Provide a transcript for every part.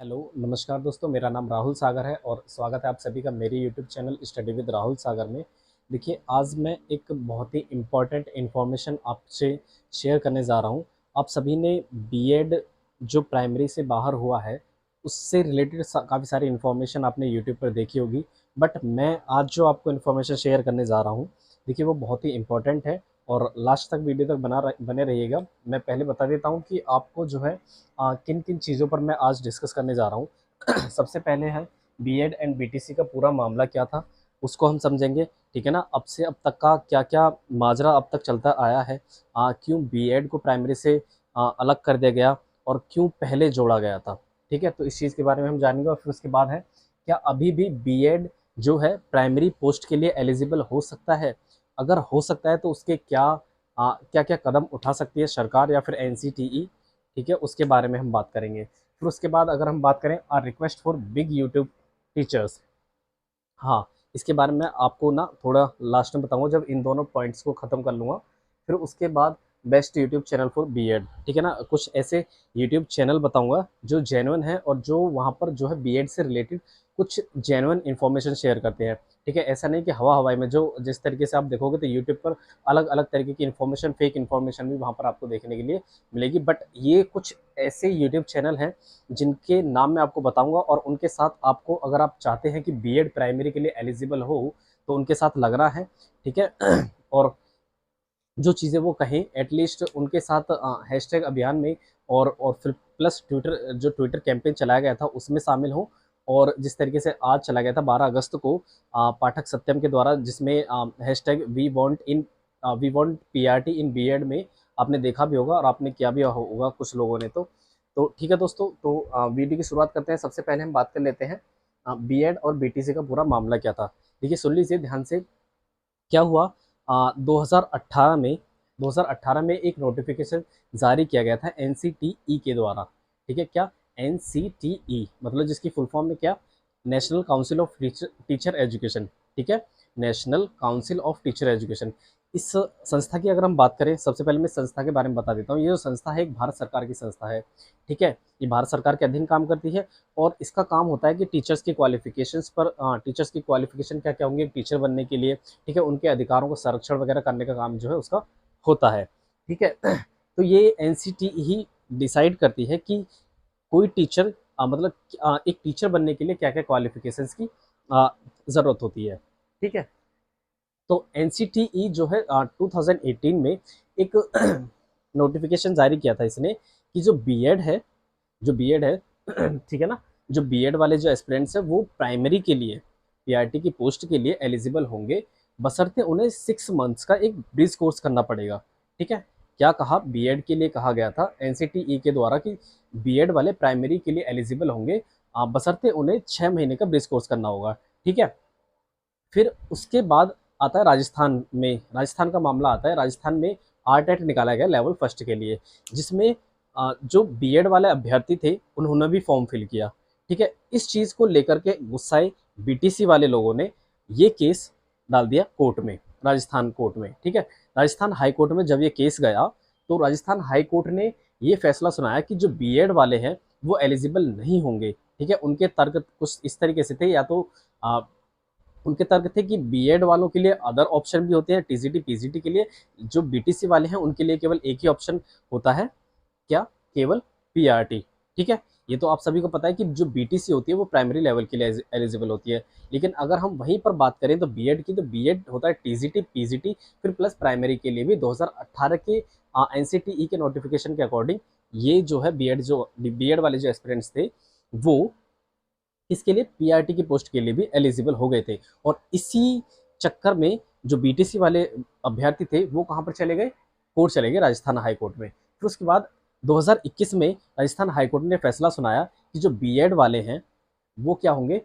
Hello नमस्कार दोस्तों, मेरा नाम राहुल सागर है और स्वागत है आप सभी का मेरे YouTube channel study with Rahul Sagar में। देखिए, आज मैं एक बहुत ही इम्पॉर्टेंट इन्फॉर्मेशन आपसे शेयर करने जा रहा हूँ। आप सभी ने बीएड जो प्राइमरी से बाहर हुआ है उससे रिलेटेड काफ़ी सारी इन्फॉर्मेशन आपने यूट्यूब पर देखी होगी, बट मैं आज जो आपको इन्फॉर्मेशन शेयर करने जा रहा हूँ, देखिए वो बहुत ही इम्पोर्टेंट है और लास्ट तक वीडियो तक बने रहिएगा। मैं पहले बता देता हूँ कि आपको जो है किन किन चीज़ों पर मैं आज डिस्कस करने जा रहा हूँ। सबसे पहले है बीएड एंड बीटीसी का पूरा मामला क्या था, उसको हम समझेंगे। ठीक है ना, अब से अब तक का क्या क्या माजरा अब तक चलता आया है, क्यों बीएड को प्राइमरी से अलग कर दिया गया और क्यों पहले जोड़ा गया था। ठीक है, तो इस चीज़ के बारे में हम जानेंगे और फिर उसके बाद है क्या अभी भी बीएड जो है प्राइमरी पोस्ट के लिए एलिजिबल हो सकता है। अगर हो सकता है तो उसके क्या क्या क्या कदम उठा सकती है सरकार या फिर एनसीटीई। ठीक है, उसके बारे में हम बात करेंगे। फिर उसके बाद अगर हम बात करें request for big YouTube teachers, हाँ, इसके बारे में आपको ना थोड़ा लास्ट में बताऊंगा जब इन दोनों पॉइंट्स को ख़त्म कर लूँगा। फिर उसके बाद best YouTube channel for BEd, ठीक है ना, कुछ ऐसे यूट्यूब चैनल बताऊंगा जो जेन्युइन है और जो वहाँ पर जो है बीएड से रिलेटेड कुछ जेन्युइन इन्फॉर्मेशन शेयर करते हैं। ठीक है, ऐसा नहीं कि हवा हवाई में जो जिस तरीके से आप देखोगे तो यूट्यूब पर अलग अलग तरीके की इन्फॉर्मेशन, फेक इन्फॉर्मेशन भी वहाँ पर आपको देखने के लिए मिलेगी, बट ये कुछ ऐसे यूट्यूब चैनल हैं जिनके नाम मैं आपको बताऊंगा और उनके साथ आपको, अगर आप चाहते हैं कि बीएड प्राइमरी के लिए एलिजिबल हो तो उनके साथ लगना है। ठीक है, और जो चीज़ें वो कहें एटलीस्ट उनके साथ हैशटैग अभियान में और फिर प्लस ट्विटर, जो ट्विटर कैंपेन चलाया गया था उसमें शामिल हो। और जिस तरीके से आज चला गया था 12 अगस्त को पाठक सत्यम के द्वारा, जिसमें hashtag we want PRT in BEd में आपने देखा भी होगा और आपने किया भी होगा कुछ लोगों ने। तो ठीक है दोस्तों, तो वीडियो की शुरुआत करते हैं। सबसे पहले हम बात कर लेते हैं बीएड और बीटीसी का पूरा मामला क्या था। देखिए, सुन लीजिए ध्यान से। क्या हुआ, 2018 में एक नोटिफिकेशन जारी किया गया था एनसीटीई के द्वारा। ठीक है, क्या एनसीटीई मतलब जिसकी फुल फॉर्म में क्या, national council of teacher education. ठीक है, national council of teacher education. इस संस्था की अगर हम बात करें, सबसे पहले मैं संस्था के बारे में बता देता हूँ। ये जो संस्था है एक भारत सरकार की संस्था है। ठीक है, ये भारत सरकार के अधीन काम करती है और इसका काम होता है कि टीचर्स की क्वालिफिकेशंस पर, टीचर्स की क्वालिफिकेशन क्या क्या होंगे टीचर बनने के लिए। ठीक है, उनके अधिकारों को संरक्षण वगैरह करने का काम जो है उसका होता है। ठीक है, तो ये एनसीटी ही डिसाइड करती है कि कोई टीचर, मतलब एक टीचर बनने के लिए क्या क्या क्वालिफिकेशंस की ज़रूरत होती है। ठीक है, तो एनसीटीई जो है 2018 में एक नोटिफिकेशन जारी किया था इसने कि जो बीएड है ठीक है ना, जो बीएड वाले जो एस्पिरेंट्स हैं वो प्राइमरी के लिए पीआरटी की पोस्ट के लिए एलिजिबल होंगे, बशर्ते उन्हें 6 मंथ्स का एक ब्रिज कोर्स करना पड़ेगा। ठीक है, क्या कहा, बीएड के लिए कहा गया था एनसीटीई के द्वारा कि बीएड वाले प्राइमरी के लिए एलिजिबल होंगे, बशर्ते उन्हें 6 महीने का ब्रिज कोर्स करना होगा। ठीक है, फिर उसके बाद आता है राजस्थान का मामला आता है। राजस्थान में आरटेट निकाला गया लेवल फर्स्ट के लिए, जिसमें जो बीएड वाले अभ्यर्थी थे उन्होंने भी फॉर्म फिल किया। ठीक है, इस चीज़ को लेकर के गुस्साए बीटीसी वाले लोगों ने ये केस डाल दिया कोर्ट में, राजस्थान कोर्ट में। ठीक है, राजस्थान हाई कोर्ट में जब ये केस गया तो राजस्थान हाई कोर्ट ने ये फैसला सुनाया कि जो बीएड वाले हैं वो एलिजिबल नहीं होंगे। ठीक है, उनके तर्क कुछ इस तरीके से थे, या तो उनके तर्क थे कि बीएड वालों के लिए अदर ऑप्शन भी होते हैं टीजीटी पीजीटी के लिए, जो बीटीसी वाले हैं उनके लिए केवल एक ही ऑप्शन होता है, क्या, केवल पीआरटी। ठीक है, ये तो आप सभी को पता है कि जो बीटीसी होती है वो प्राइमरी लेवल के लिए एलिजिबल होती है। लेकिन अगर हम वहीं पर बात करें तो बीएड की, तो बीएड होता है टीजीटी पीजीटी फिर प्लस प्राइमरी के लिए भी 2018 के एनसीटीई के नोटिफिकेशन के अकॉर्डिंग ये जो है बीएड वाले जो एस्पिरेंट्स थे वो इसके लिए पीआरटी की पोस्ट के लिए भी एलिजिबल हो गए थे। और इसी चक्कर में जो बीटीसी वाले अभ्यर्थी थे वो कहाँ पर चले गए, कोर्ट चले गए, राजस्थान हाई कोर्ट में। फिर उसके बाद 2021 में राजस्थान हाई कोर्ट ने फैसला सुनाया कि जो बीएड वाले हैं वो क्या होंगे,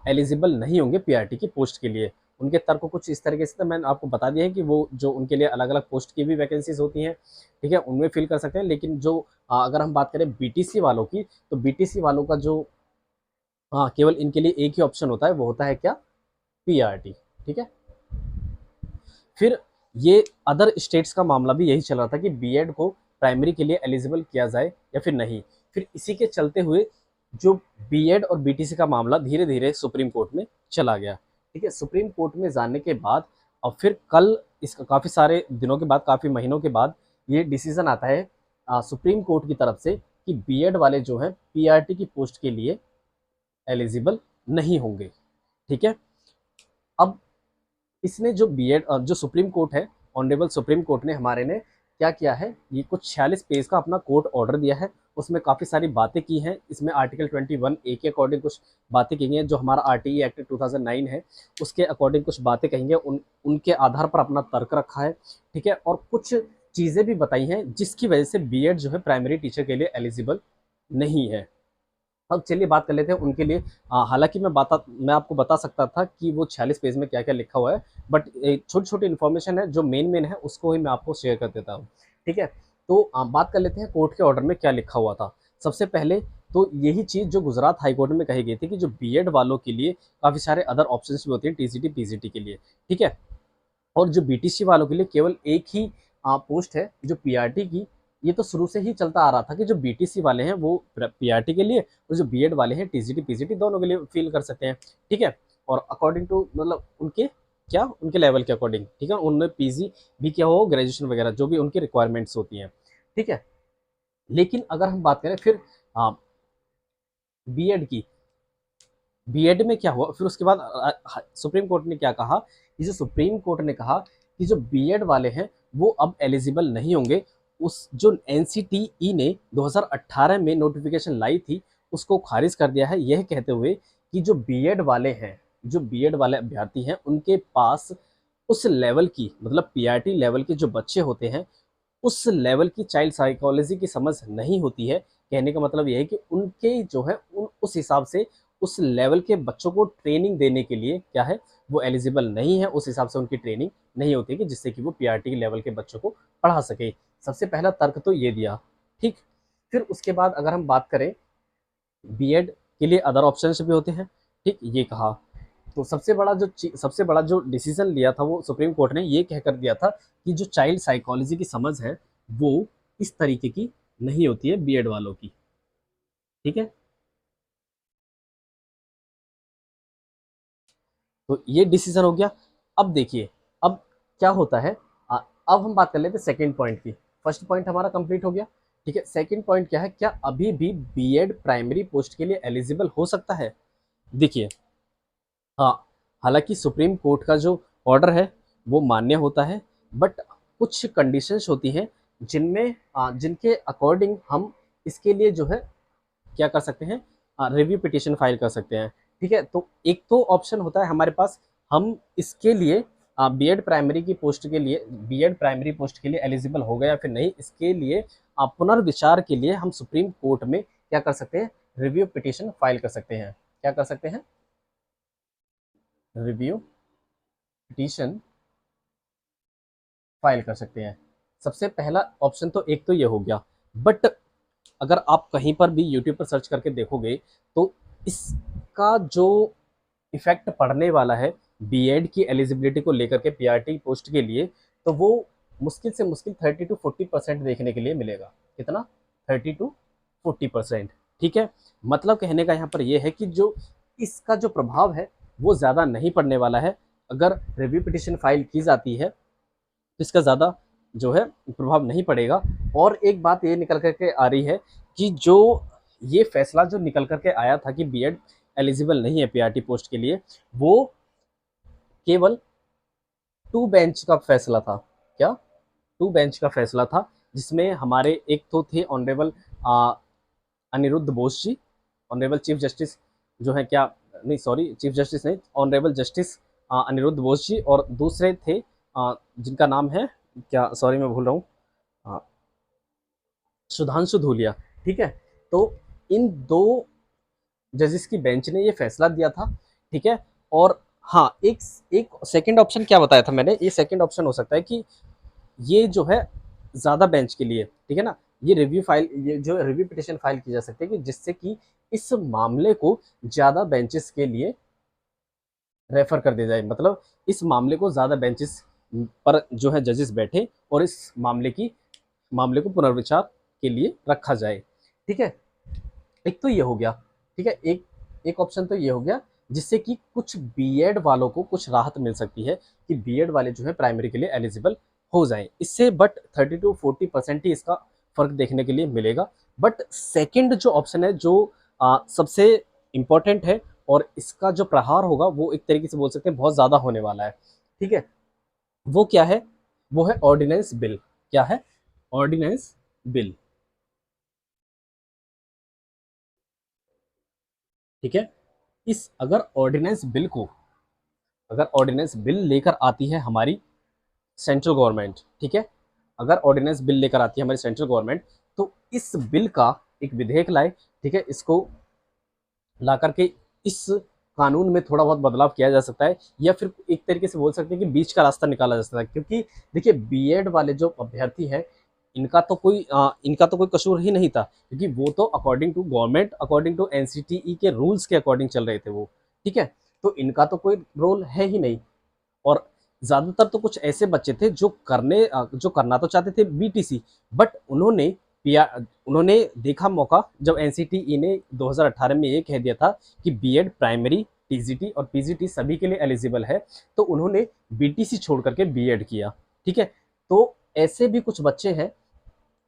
एलिजिबल नहीं होंगे पीआरटी की पोस्ट के लिए। उनके तर्क कुछ इस तरीके से, तो मैंने आपको बता दिया है कि वो जो उनके लिए अलग अलग पोस्ट की भी वैकेंसीज होती हैं। ठीक है, उनमें फिल कर सकते हैं। लेकिन जो अगर हम बात करें बीटीसी वालों की, तो बीटीसी वालों का जो, हाँ, केवल इनके लिए एक ही ऑप्शन होता है, वो होता है क्या, पीआरटी। ठीक है, फिर ये अदर स्टेट्स का मामला भी यही चल रहा था कि बीएड को प्राइमरी के लिए एलिजिबल किया जाए या फिर नहीं। फिर इसी के चलते हुए जो बीएड और बीटीसी का मामला धीरे धीरे सुप्रीम कोर्ट में चला गया। ठीक है, सुप्रीम कोर्ट में जाने के बाद अब फिर कल इसका काफ़ी सारे दिनों के बाद, काफ़ी महीनों के बाद ये डिसीजन आता है सुप्रीम कोर्ट की तरफ से कि बीएड वाले जो हैं पीआरटी की पोस्ट के लिए एलिजिबल नहीं होंगे। ठीक है, अब इसने जो बीएड जो सुप्रीम कोर्ट है, ऑनरेबल सुप्रीम कोर्ट ने हमारे ने क्या किया है, ये कुछ 46 पेज का अपना कोर्ट ऑर्डर दिया है। उसमें काफ़ी सारी बातें की हैं। इसमें आर्टिकल 21A के अकॉर्डिंग कुछ बातें की गई हैं, जो हमारा आरटीई एक्ट 2009 है उसके अकॉर्डिंग कुछ बातें कही हैं, उनके आधार पर अपना तर्क रखा है। ठीक है, और कुछ चीज़ें भी बताई हैं जिसकी वजह से बीएड जो है प्राइमरी टीचर के लिए एलिजिबल नहीं है। अब चलिए बात कर लेते हैं उनके लिए। हालांकि मैं आपको बता सकता था कि वो 46 पेज में क्या क्या लिखा हुआ है, बट छोटी छोटी इन्फॉर्मेशन है जो मेन है उसको ही मैं आपको शेयर कर देता हूँ। ठीक है, तो बात कर लेते हैं कोर्ट के ऑर्डर में क्या लिखा हुआ था। सबसे पहले तो यही चीज़ जो गुजरात हाईकोर्ट में कही गई थी कि जो बीएड वालों के लिए काफ़ी सारे अदर ऑप्शंस भी होते हैं टीसीटी पीजीटी के लिए। ठीक है, और जो बीटीसी वालों के लिए केवल एक ही पोस्ट है जो पीआरटी की। ये तो शुरू से ही चलता आ रहा था कि जो बीटीसी वाले हैं वो पीआरटी के लिए, और जो बीएड वाले हैं टीजीटी पीजीटी दोनों के लिए फील कर सकते हैं। ठीक है, और अकॉर्डिंग टू मतलब उनके लेवल के अकॉर्डिंग। ठीक है, उनमें पीजी भी क्या हो, ग्रेजुएशन वगैरह जो भी उनकी रिक्वायरमेंट्स होती हैं। ठीक है, लेकिन अगर हम बात करें फिर बीएड की, बीएड में क्या हुआ फिर उसके बाद सुप्रीम कोर्ट ने क्या कहा, कि जो सुप्रीम कोर्ट ने कहा कि जो बीएड वाले हैं वो अब एलिजिबल नहीं होंगे। उस जो एनसीटीई ने 2018 में नोटिफिकेशन लाई थी उसको खारिज कर दिया है, यह कहते हुए कि जो बीएड वाले हैं, जो बीएड वाले अभ्यर्थी हैं उनके पास उस लेवल की मतलब पीआरटी लेवल के जो बच्चे होते हैं उस लेवल की चाइल्ड साइकोलॉजी की समझ नहीं होती है। कहने का मतलब यह है कि उनके जो है उस हिसाब से उस लेवल के बच्चों को ट्रेनिंग देने के लिए क्या है, वो एलिजिबल नहीं है। उस हिसाब से उनकी ट्रेनिंग नहीं होती कि जिससे कि वो पीआरटी लेवल के बच्चों को पढ़ा सके। सबसे पहला तर्क तो ये दिया। ठीक, फिर उसके बाद अगर हम बात करें बीएड के लिए अदर ऑप्शंस भी होते हैं। ठीक, ये कहा। तो सबसे बड़ा जो डिसीजन लिया था वो सुप्रीम कोर्ट ने ये कहकर दिया था कि जो चाइल्ड साइकोलॉजी की समझ है वो इस तरीके की नहीं होती है बीएड वालों की। ठीक है, तो ये डिसीजन हो गया। अब देखिए, अब क्या होता है, अब हम बात कर लेते हैं सेकंड पॉइंट की। फर्स्ट पॉइंट हमारा कंप्लीट हो गया। ठीक है, सेकंड पॉइंट क्या है, क्या अभी भी बीएड प्राइमरी पोस्ट के लिए एलिजिबल हो सकता है। देखिए, हाँ, हालांकि सुप्रीम कोर्ट का जो ऑर्डर है वो मान्य होता है, बट कुछ कंडीशंस होती हैं जिनमें जिनके अकॉर्डिंग हम इसके लिए जो है क्या कर सकते हैं, रिव्यू पिटीशन फाइल कर सकते हैं। ठीक है, तो एक तो ऑप्शन होता है हमारे पास, हम इसके लिए बीएड प्राइमरी की पोस्ट के लिए, बीएड प्राइमरी पोस्ट के लिए एलिजिबल हो गया या फिर नहीं, इसके लिए पुनर्विचार के लिए हम सुप्रीम कोर्ट में क्या कर सकते हैं, रिव्यू पिटीशन फाइल कर सकते हैं। क्या कर सकते हैं, रिव्यू पिटीशन फाइल कर सकते हैं। सबसे पहला ऑप्शन तो एक तो ये हो गया, बट अगर आप कहीं पर भी यूट्यूब पर सर्च करके देखोगे तो इसका जो इफेक्ट पड़ने वाला है बीएड की एलिजिबिलिटी को लेकर के पीआरटी पोस्ट के लिए, तो वो मुश्किल से मुश्किल 30 to 40% देखने के लिए मिलेगा। कितना, 30 to 40%। ठीक है, मतलब कहने का यहाँ पर यह है कि जो इसका जो प्रभाव है वो ज़्यादा नहीं पड़ने वाला है। अगर रिव्यू पिटिशन फाइल की जाती है तो इसका ज़्यादा जो है प्रभाव नहीं पड़ेगा। और एक बात ये निकल करके आ रही है कि जो ये फैसला जो निकल करके आया था कि बीएड एलिजिबल नहीं है पीआरटी पोस्ट के लिए, वो केवल 2 बेंच का फैसला था। क्या, 2 बेंच का फैसला था, जिसमें हमारे एक तो थे honourable Aniruddha Bose ji, honourable chief justice जो है क्या, नहीं सॉरी चीफ जस्टिस नहीं, ऑनरेबल जस्टिस अनिरुद्ध बोस जी, और दूसरे थे जिनका नाम है क्या, सॉरी मैं भूल रहा हूँ, सुधांशु धूलिया। ठीक है, तो इन 2 जजेस की बेंच ने ये फैसला दिया था। ठीक है, और हाँ, एक एक सेकंड ऑप्शन क्या बताया था मैंने, ये सेकंड ऑप्शन हो सकता है कि ये जो है ज़्यादा बेंच के लिए, ठीक है ना, ये जो रिव्यू पिटिशन फाइल की जा सकती है कि जिससे कि इस मामले को ज़्यादा बेंचेस के लिए रेफर कर दिया जाए, मतलब इस मामले को ज़्यादा बेंचेस पर जो है जजेस बैठे और इस मामले को पुनर्विचार के लिए रखा जाए। ठीक है, एक तो ये हो गया। ठीक है, एक एक ऑप्शन तो ये हो गया जिससे कि कुछ बीएड वालों को कुछ राहत मिल सकती है कि बीएड वाले जो है प्राइमरी के लिए एलिजिबल हो जाए इससे, बट 30 to 40% ही इसका फर्क देखने के लिए मिलेगा। बट सेकंड जो ऑप्शन है जो सबसे इम्पोर्टेंट है और इसका जो प्रहार होगा वो एक तरीके से बोल सकते हैं बहुत ज़्यादा होने वाला है। ठीक है, वो क्या है? वो है ऑर्डिनेंस बिल। क्या है? Ordinance bill. ठीक है, इस अगर ऑर्डिनेंस बिल लेकर आती है हमारी सेंट्रल गवर्नमेंट, ठीक है, अगर ऑर्डिनेंस बिल लेकर आती है हमारी सेंट्रल गवर्नमेंट, तो इस बिल का एक विधेयक लाए, ठीक है, इसको ला करके इस कानून में थोड़ा बहुत बदलाव किया जा सकता है, या फिर एक तरीके से बोल सकते हैं कि बीच का रास्ता निकाला जा सकता है। क्योंकि देखिए बीएड वाले जो अभ्यर्थी हैं इनका तो कोई कसूर ही नहीं था, क्योंकि वो तो according to government, according to NCTE के रूल्स के अकॉर्डिंग चल रहे थे वो। ठीक है, तो इनका तो कोई रोल है ही नहीं। और ज़्यादातर तो कुछ ऐसे बच्चे थे जो करना तो चाहते थे बीटीसी, बट उन्होंने देखा मौका जब एनसीटीई ने 2018 में ये कह दिया था कि बीएड प्राइमरी, टीजीटी और पीजीटी सभी के लिए एलिजिबल है, तो उन्होंने बीटीसी छोड़ करके बीएड किया। ठीक है, तो ऐसे भी कुछ बच्चे हैं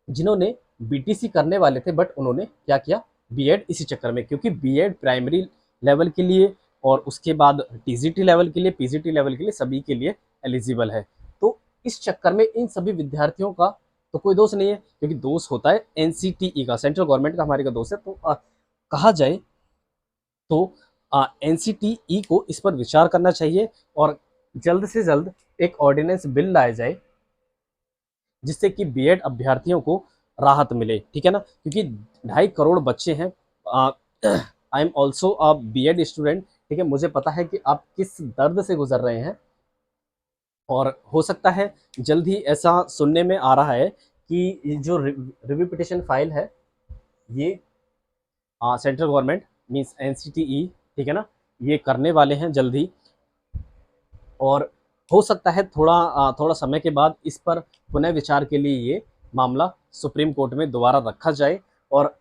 जिन्होंने बीटीसी करने वाले थे, बट उन्होंने क्या किया, बीएड, इसी चक्कर में, क्योंकि बीएड प्राइमरी लेवल के लिए और उसके बाद टीजीटी लेवल के लिए, पीजीटी लेवल के लिए सभी के लिए एलिजिबल है। तो इस चक्कर में इन सभी विद्यार्थियों का तो कोई दोष नहीं है, क्योंकि दोष होता है एनसीटीई का, सेंट्रल गवर्नमेंट का हमारे का दोष है। तो कहा जाए तो एनसीटीई को इस पर विचार करना चाहिए और जल्द से जल्द एक ऑर्डिनेंस बिल लाया जाए जिससे कि बीएड अभ्यर्थियों को राहत मिले। ठीक है ना, क्योंकि 2.5 करोड़ बच्चे हैं। I am also a BEd student. ठीक है, मुझे पता है कि आप किस दर्द से गुजर रहे हैं, और हो सकता है जल्द ही ऐसा सुनने में आ रहा है कि ये जो रिव्यू पिटिशन फाइल है ये सेंट्रल गवर्नमेंट मीन्स एनसीटीई, ठीक है ना, ये करने वाले हैं जल्द ही। और हो सकता है थोड़ा समय के बाद इस पर पुनः विचार के लिए ये मामला सुप्रीम कोर्ट में दोबारा रखा जाए, और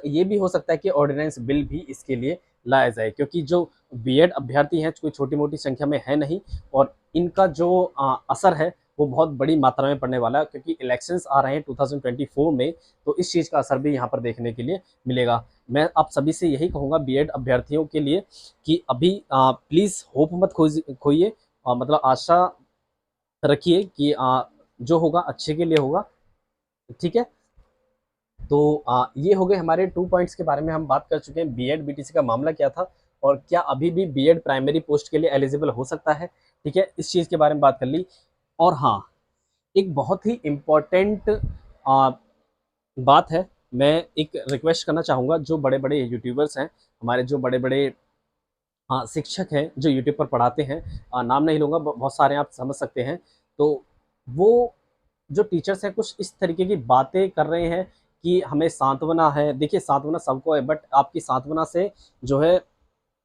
ये भी हो सकता है कि ऑर्डिनेंस बिल भी इसके लिए लाया जाए, क्योंकि जो बीएड अभ्यर्थी हैं कोई छोटी मोटी संख्या में है नहीं, और इनका जो असर है वो बहुत बड़ी मात्रा में पड़ने वाला है, क्योंकि इलेक्शंस आ रहे हैं 2024 में, तो इस चीज़ का असर भी यहाँ पर देखने के लिए मिलेगा। मैं आप सभी से यही कहूँगा बीएड अभ्यर्थियों के लिए कि अभी प्लीज़ होप मत खोइए, मतलब आशा रखिए कि जो होगा अच्छे के लिए होगा। ठीक है, तो ये हो गए हमारे 2 पॉइंट्स के बारे में हम बात कर चुके हैं। बीएड बीटीसी का मामला क्या था, और क्या अभी भी बीएड प्राइमरी पोस्ट के लिए एलिजिबल हो सकता है। ठीक है, इस चीज़ के बारे में बात कर ली। और हाँ, एक बहुत ही इम्पोर्टेंट बात है, मैं एक रिक्वेस्ट करना चाहूँगा, जो बड़े बड़े यूट्यूबर्स हैं, हमारे जो बड़े बड़े शिक्षक हैं जो यूट्यूब पर पढ़ाते हैं, नाम नहीं लूँगा, बहुत सारे आप समझ सकते हैं, तो वो जो टीचर्स हैं कुछ इस तरीके की बातें कर रहे हैं कि हमें सांत्वना है। देखिए सांत्वना सबको है, बट आपकी सांत्वना से जो है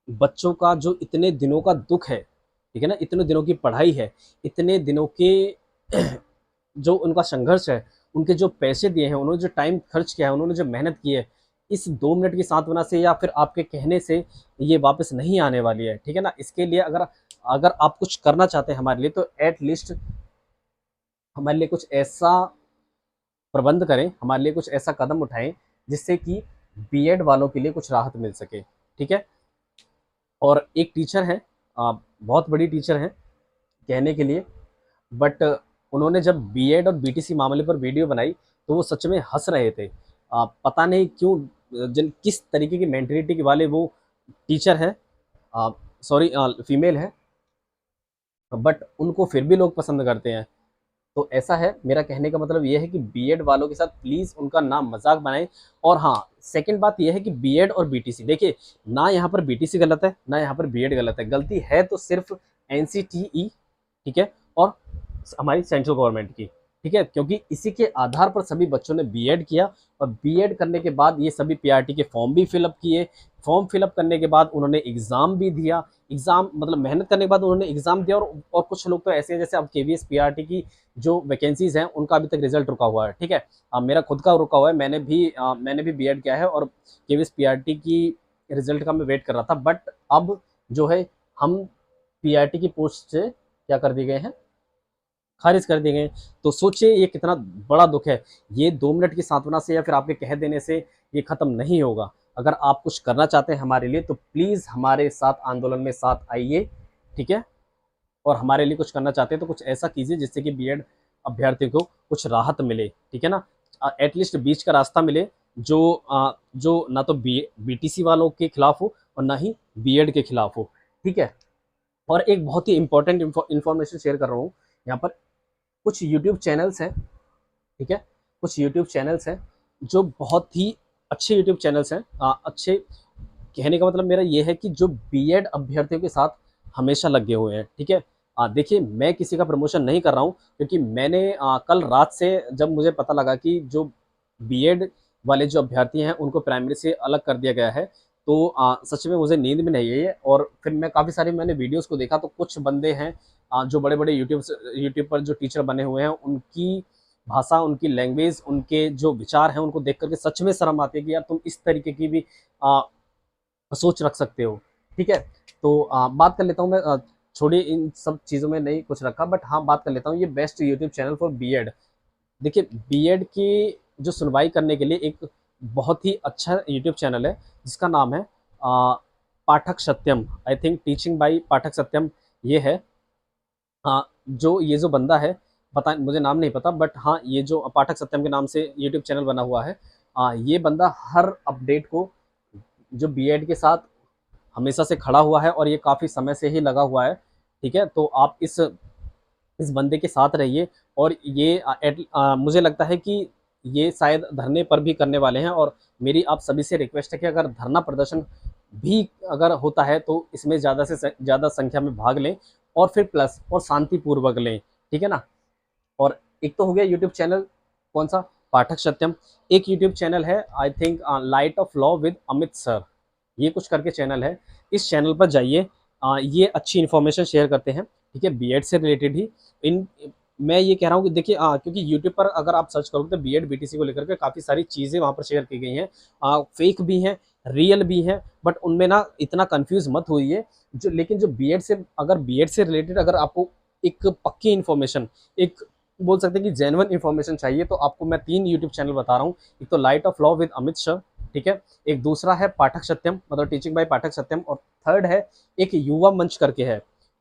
बच्चों का जो इतने दिनों का दुख है, ठीक है ना, इतने दिनों की पढ़ाई है, इतने दिनों के जो उनका संघर्ष है, उनके जो पैसे दिए हैं, उन्होंने जो टाइम खर्च किया है, उन्होंने जो मेहनत की है, इस 2 मिनट की सांत्वना से या फिर आपके कहने से ये वापस नहीं आने वाली है। ठीक है ना, इसके लिए अगर अगर आप कुछ करना चाहते हैं हमारे लिए, तो एट लीस्ट हमारे लिए कुछ ऐसा प्रबंध करें, हमारे लिए कुछ ऐसा कदम उठाएं जिससे कि बीएड वालों के लिए कुछ राहत मिल सके। ठीक है, और एक टीचर हैं, बहुत बड़ी टीचर हैं कहने के लिए, बट उन्होंने जब बीएड और बीटीसी मामले पर वीडियो बनाई तो वो सच में हंस रहे थे। पता नहीं क्यों, किस तरीके की मेंटेलिटी के वाले वो टीचर है, सॉरी फीमेल है, बट उनको फिर भी लोग पसंद करते हैं। तो ऐसा है, मेरा कहने का मतलब ये है कि बीएड वालों के साथ प्लीज़ उनका नाम मजाक बनाएं। और हाँ, सेकंड बात ये है कि बीएड और बीटीसी, देखिए ना यहाँ पर बीटीसी गलत है ना यहाँ पर बीएड गलत है, गलती है तो सिर्फ एनसीटीई, ठीक है, और हमारी सेंट्रल गवर्नमेंट की। ठीक है, क्योंकि इसी के आधार पर सभी बच्चों ने बीएड किया, और बीएड करने के बाद ये सभी पीआरटी के फॉर्म भी फिलअप किए, फॉर्म फिलअप करने के बाद उन्होंने एग्ज़ाम भी दिया, एग्ज़ाम मतलब मेहनत करने के बाद उन्होंने एग्ज़ाम दिया, और कुछ लोग तो ऐसे हैं जैसे अब केवीएस पीआरटी की जो वैकेंसीज़ हैं उनका अभी तक रिजल्ट रुका हुआ है। ठीक है, मेरा खुद का रुका हुआ है, मैंने भी बीएड किया है, और केवीएस पीआरटी की रिजल्ट का मैं वेट कर रहा था, बट अब जो है हम पीआरटी की पोस्ट से क्या कर दिए गए हैं, खारिज कर दिए गए। तो सोचिए ये कितना बड़ा दुख है। ये 2 मिनट की सांत्वना से या फिर आपके कह देने से ये खत्म नहीं होगा। अगर आप कुछ करना चाहते हैं हमारे लिए तो प्लीज़ हमारे साथ आंदोलन में साथ आइए, ठीक है। और हमारे लिए कुछ करना चाहते हैं तो कुछ ऐसा कीजिए जिससे कि बीएड अभ्यर्थियों को कुछ राहत मिले, ठीक है ना। एटलीस्ट बीच का रास्ता मिले जो ना तो बीटीसी वालों के खिलाफ हो और ना ही बीएड के खिलाफ हो, ठीक है। और एक बहुत ही इंपॉर्टेंट इंफॉर्मेशन शेयर कर रहा हूँ यहाँ पर। कुछ यूट्यूब चैनल्स हैं, ठीक है, कुछ यूट्यूब चैनल्स हैं जो बहुत ही अच्छे यूट्यूब चैनल्स हैं। अच्छे कहने का मतलब मेरा ये है कि जो बीएड अभ्यर्थियों के साथ हमेशा लगे हुए हैं, ठीक है। देखिए मैं किसी का प्रमोशन नहीं कर रहा हूँ, क्योंकि मैंने कल रात से जब मुझे पता लगा कि जो बीएड वाले जो अभ्यर्थी हैं उनको प्राइमरी से अलग कर दिया गया है, तो सच में मुझे नींद भी नहीं आई है। और फिर मैं काफ़ी सारी मैंने वीडियोस को देखा, तो कुछ बंदे हैं जो बड़े बड़े यूट्यूब पर जो टीचर बने हुए हैं, उनकी भाषा, उनकी लैंग्वेज, उनके जो विचार हैं उनको देख करके सच में शर्म आती है कि यार तुम इस तरीके की भी सोच रख सकते हो, ठीक है। तो बात कर लेता हूँ मैं, छोड़िए इन सब चीज़ों में नहीं कुछ रखा, बट हाँ बात कर लेता हूँ ये best YouTube channel for BEd. देखिए बीएड की जो सुनवाई करने के लिए एक बहुत ही अच्छा यूट्यूब चैनल है जिसका नाम है पाठक सत्यम। आई थिंक टीचिंग बाय पाठक सत्यम ये है। जो ये जो बंदा है, पता मुझे नाम नहीं पता, बट हाँ ये जो पाठक सत्यम के नाम से यूट्यूब चैनल बना हुआ है, ये बंदा हर अपडेट को जो बीएड के साथ हमेशा से खड़ा हुआ है और ये काफ़ी समय से ही लगा हुआ है, ठीक है। तो आप इस बंदे के साथ रहिए। और ये मुझे लगता है कि ये शायद धरने पर भी करने वाले हैं, और मेरी आप सभी से रिक्वेस्ट है कि अगर धरना प्रदर्शन भी अगर होता है तो इसमें ज़्यादा से ज़्यादा संख्या में भाग लें, और फिर प्लस और शांतिपूर्वक लें, ठीक है ना। और एक तो हो गया यूट्यूब चैनल कौन सा, पाठक सत्यम। एक यूट्यूब चैनल है I think light of law with Amit sir, ये कुछ करके चैनल है। इस चैनल पर जाइए, ये अच्छी इन्फॉर्मेशन शेयर करते हैं, ठीक है, बीएड से रिलेटेड ही। इन मैं ये कह रहा हूँ कि देखिए क्योंकि यूट्यूब पर अगर आप सर्च करोगे तो बीएड बीटीसी को लेकर के काफ़ी सारी चीज़ें वहाँ पर शेयर की गई हैं, फेक भी हैं, रियल भी हैं, बट उनमें ना इतना कंफ्यूज मत होइए। लेकिन जो बीएड से, अगर बीएड से रिलेटेड अगर आपको एक पक्की इन्फॉर्मेशन, एक बोल सकते हैं कि जेन्युइन इन्फॉर्मेशन चाहिए, तो आपको मैं 3 यूट्यूब चैनल बता रहा हूँ। एक तो light of law with Amit sir, ठीक है, एक दूसरा है पाठक सत्यम मतलब टीचिंग बाय पाठक सत्यम, और थर्ड है एक युवा मंच करके है,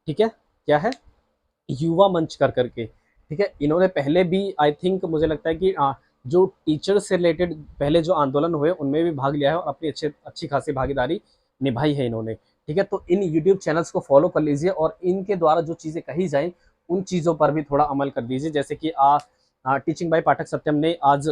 ठीक है। क्या है, युवा मंच करके, ठीक है। इन्होंने पहले भी आई थिंक मुझे लगता है कि जो टीचर से रिलेटेड पहले जो आंदोलन हुए उनमें भी भाग लिया है और अपनी अच्छी खासी भागीदारी निभाई है इन्होंने, ठीक है। तो इन यूट्यूब चैनल्स को फॉलो कर लीजिए और इनके द्वारा जो चीज़ें कही जाए उन चीज़ों पर भी थोड़ा अमल कर दीजिए। जैसे कि टीचिंग बाय पाठक सत्यम ने आज